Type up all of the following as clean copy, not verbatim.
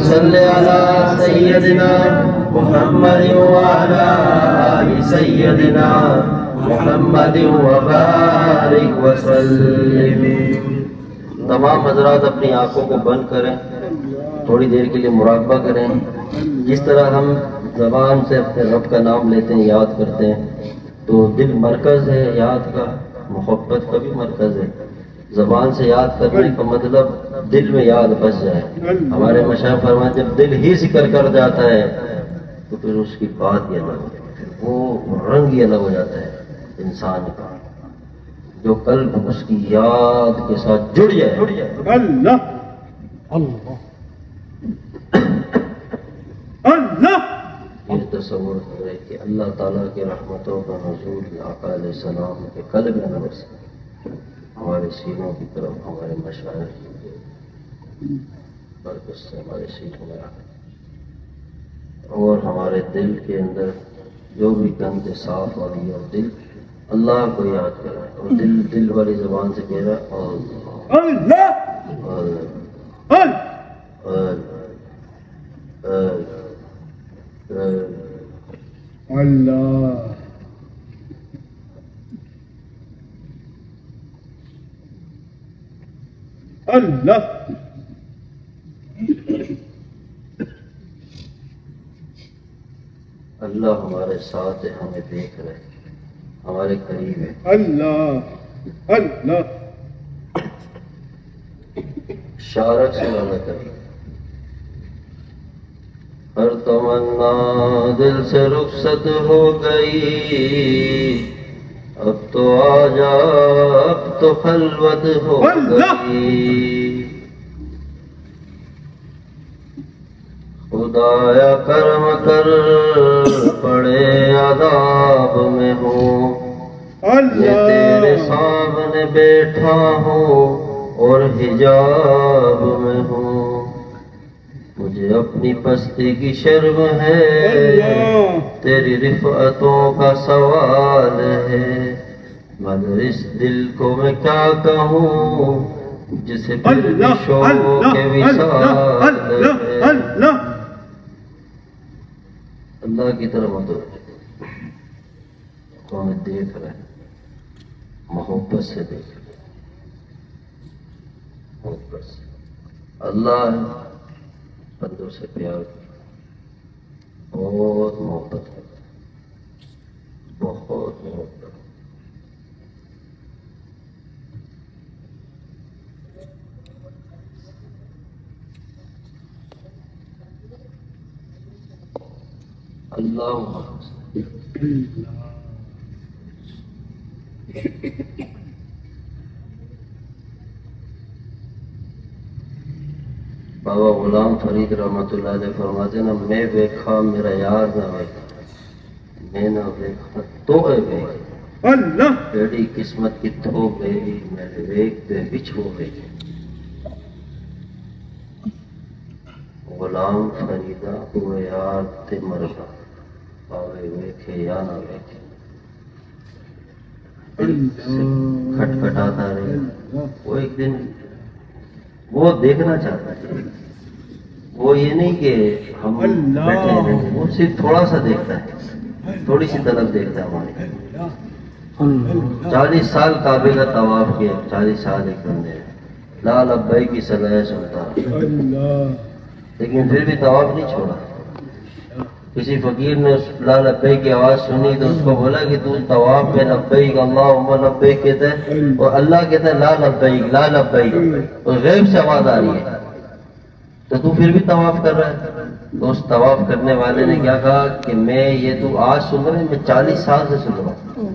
صل على سيدنا محمد وعلى آل سيدنا محمد وبارك وسلم. تمام حضرات اپنی آنکھوں کو بند کریں، تھوڑی دیر کے لیے مراقبہ کریں. جس طرح ہم زبان سے اپنے رب کا نام لیتے ہیں، یاد کرتے ہیں، تو دل مرکز ہے یاد کا، محبت کا بھی مرکز ہے. زبان سے یاد کرنے کا مطلب دل میں یاد بس جائے. ہمارے مشائخ فرماتے ہیں جب دل ہی ذکر کر جاتا ہے تو پھر اس کی بات ہی الگ ہو جاتی ہے، وہ رنگ ہی الگ ہو جاتا ہے انسان کا. جو قلب اس کی یاد کے ساتھ جڑ جائے. اللہ اللہ اللہ. یہ تصور کرے کہ اللہ تعالیٰ کی رحمتوں کا نزول آقا علیہ السلام کے قلب انور سے ہمارے سینوں کی طرف ہمارے مشاعر برکت سے ہمارے سینوں میں آئے اور ہمارے دل کے اندر جو بھی گند صاف ہو رہی ہے اور دل اللہ کو یاد کرے اور دل والی زبان سے کہہ رہا ہے اللہ اللہ. اللہ اللہ ہمارے ساتھ ہے، ہمیں دیکھ رہے، ہمارے قریب ہے. اللہ اللہ. شارک سے اللہ کرے. ہر تمنا دل سے رخصت ہو گئی، اب تو آجا اب تو خلوت ہو گئی. خدایا کرم کر بڑے عذاب میں ہوں، میں تیرے سامنے بیٹھا ہوں اور حجاب میں ہوں. مجھے اپنی پستی کی شرم ہے، تیری رفعتوں کا سوال ہے، مگر اس دل کو میں کیا کہوں جسے پھر بھی شوق کے وصال ہے. اللہ کی طرف متوجہ تو ہمیں دیکھ رہے ہیں، محبت سے دیکھ رہے ہیں، محبت سے. اللہ بندوں سے پیار بہت محبت ہے، بہت محبت. اللہ بابا غلام فرید رحمۃ اللہ علیہ فرماتے نا، میں ویکھا میرا یار نہ ویکھا، میں نہ ویکھا تو اے ویکھ اللہ. جڑی قسمت کتھوں گئی میرے ویکھتے وچ ہو گئی. غلام فریدا تو یار تے مرغا پاوے ویکھے یا نہ ویکھے، کھٹکھٹاتا رہے. وہ ایک دن وہ دیکھنا چاہتا ہے، وہ یہ نہیں کہ ہم بیٹھے ہیں، وہ صرف تھوڑا سا دیکھتا ہے، تھوڑی سی طرف دیکھتا ہے. ہمارے 40 سال کعبے کا طواف کیا، 40 سال ایک بندے لا لبیک کی صلاح سنتا، لیکن پھر بھی طواف نہیں چھوڑا. کسی فقیر نے اس لا لبیک کی آواز سنی تو اس کو بولا کہ تو طواف میں لبیک اللہم لبیک کہتا ہے اور اللہ کہتا ہے لا لبیک لا لبیک، اور غیب سے آواز آ رہی ہے تو پھر بھی طواف کر رہا ہے. تو اس طواف کرنے والے نے کیا کہا کہ میں یہ تو آج سن رہا ہے، میں 40 سال سے سن رہا ہوں،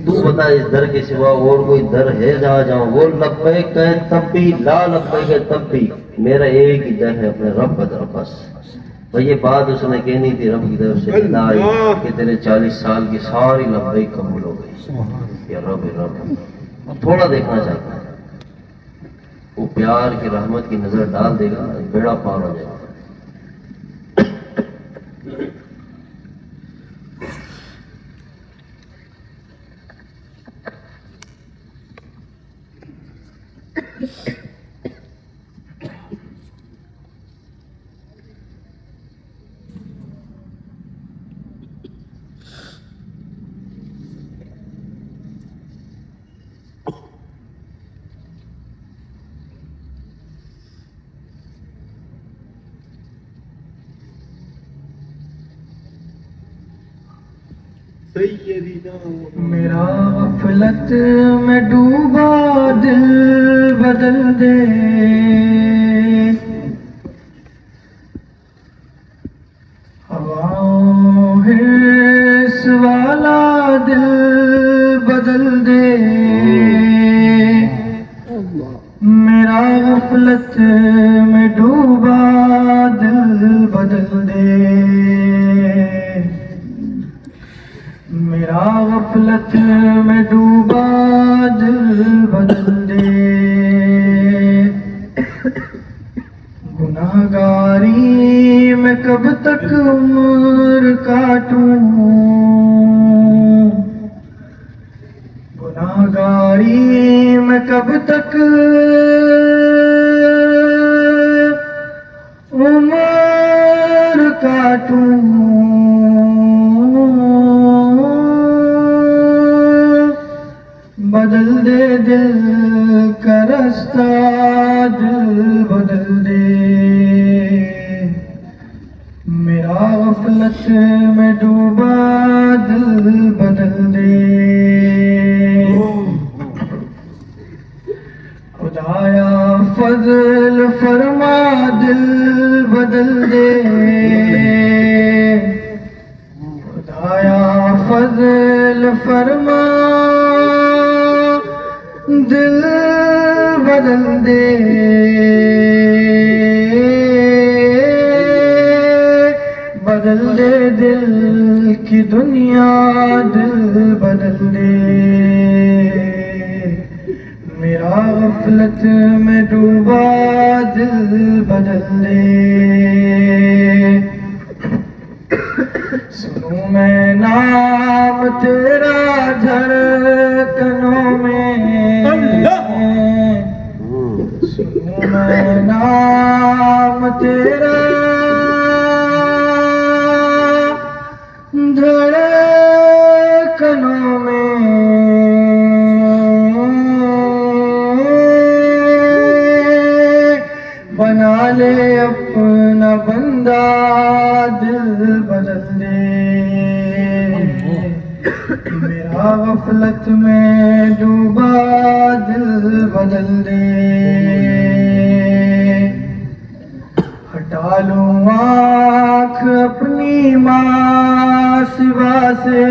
تو بتا اس در کے سوا اور کوئی در ہے جہاں جاؤں. وہ لبیک کہے تب بھی، لا لبیک کہے تب بھی، میرا ایک ہی در ہے اپنے رب کا در. بس یہ بات اس نے کہنی تھی رب کی طرف سے کہ تیرے 40 سال کی ساری لبیک قبول ہو گئی. یا رب رب تھوڑا دیکھنا چاہتا ہے، وہ پیار کی رحمت کی نظر ڈال دے گا، بیڑا پار ہو جائے گا. سیدنا میرا غفلت میں ڈوبا دل بدل دے، ہواؤں حرص والا دل بدل دے، میرا غفلت میں ڈوبا دل بدل دے، میرا غفلت میں ڈوبا دل بدل دے، گناہگاری میں کب تک عمر کاٹوں، گناہگاری میں کب تک عمر کاٹوں، بدل دے دل کا رستہ، دل بدل دے، میرا غفلت میں ڈوبا دل بدل دے، خدایا فضل فرما دل بدل دے، خدایا فضل فرما دل بدل دے، بدل دے دل کی دنیا، دل بدل دے، میرا غفلت میں ڈوبا دل بدل دے، سنوں میں نام تیرا دھڑکنوں میں، سنوں میں نام تیرا دھڑکنوں میں، بنا لے اپنا بندہ، دل بدل دے، میرا غفلت میں ڈوبا دل بدل دے، ہٹا لوں آنکھ اپنی ماں سوا سے،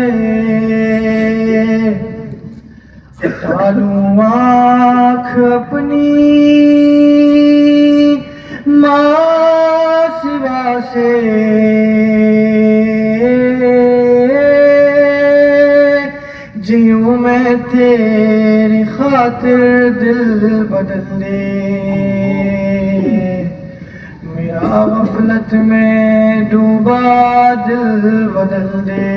ہٹا لوں آنکھ اپنی ماں سوا سے، جیوں میں تیری خاطر، دل بدل دے، میرا غفلت میں ڈوبا دل بدل دے،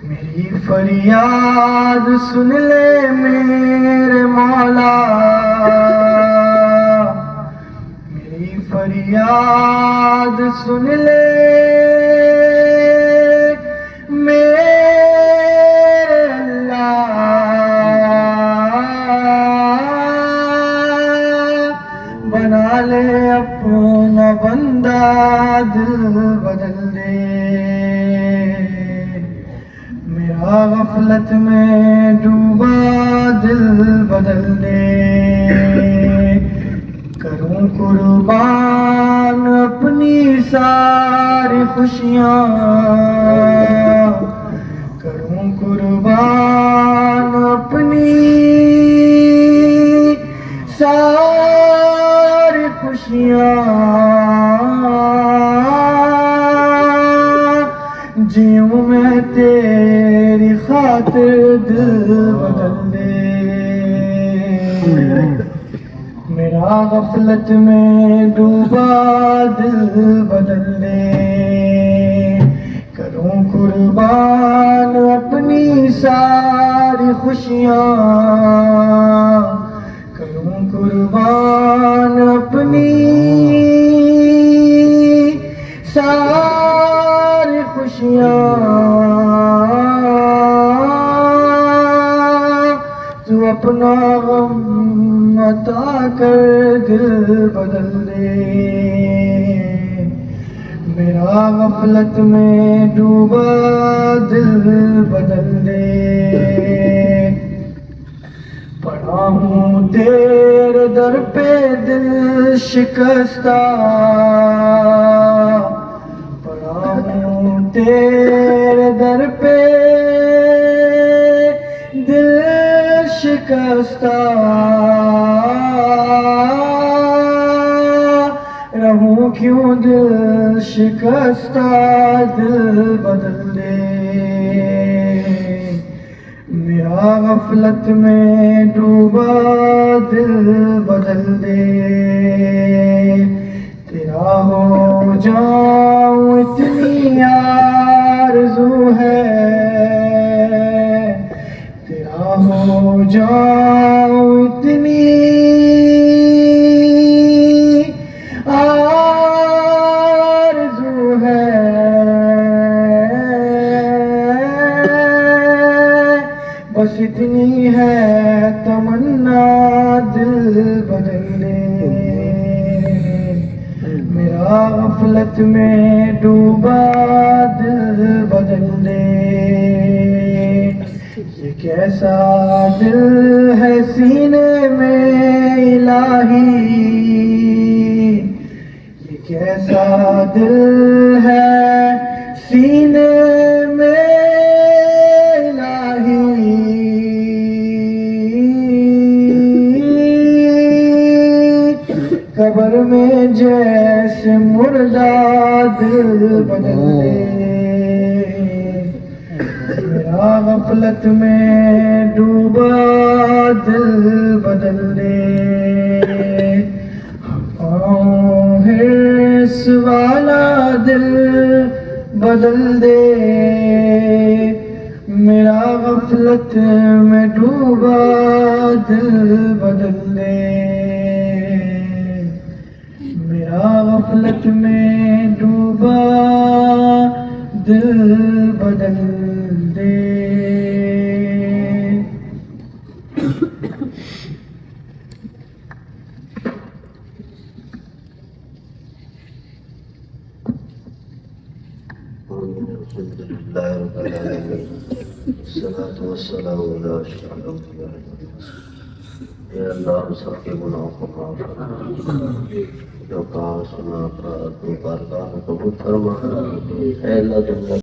میری فریاد سن لے میرے مولا، میری فریاد سن لے میرے اللہ، بنا لے اپنا بندہ، دل بدل دے، میرا غفلت میں ڈوبا دل بدل دے، کروں قربان اپنی ساری خوشیاں، کروں قربان اپنی ساری خوشیاں، جیوں میں تیری خاطر، دل بدل دے، میرا غفلت میں ڈوبا دل بدل دے، کروں قربان اپنی ساری خوشیاں، کروں قربان اپنی ساری خوشیاں، تو اپنا غم عطا کر دل بدل دے، میرا غفلت میں ڈوبا دل بدل دے پڑا ہوں تیرے در پہ دل شکستہ پڑا ہوں تیرے در پہ دل شکستہ رہوں کیوں دل شکستہ دل بدل دے میرا غفلت میں ڈوبا دل بدل دے تیرا ہو جاؤں اتنی آرزو ہے تیرا ہو جاؤں اتنی آرزو ہے بس اتنی ہے تمنا دل بدل دے میرا غفلت میں ڈوبا دل بدل دے یہ کیسا دل ہے سینے میں الہی یہ کیسا دل ہے سینے میں الہی قبر میں جیسے مردہ دل بدل دے میرا غفلت میں ڈوبا دل بدل دے حرص والا دل بدل دے میرا غفلت میں ڈوبا دل بدل دے میرا غفلت میں ڈوبا دل بدل دے الحمدللہ رب العالمین والصلاة والسلام علی اشرف الانبیاء اے اللہ ہم سب کے گناہوں کو معاف فرما جو کہا سنا تو بارگاہ میں قبول فرما اے اللہ دنیا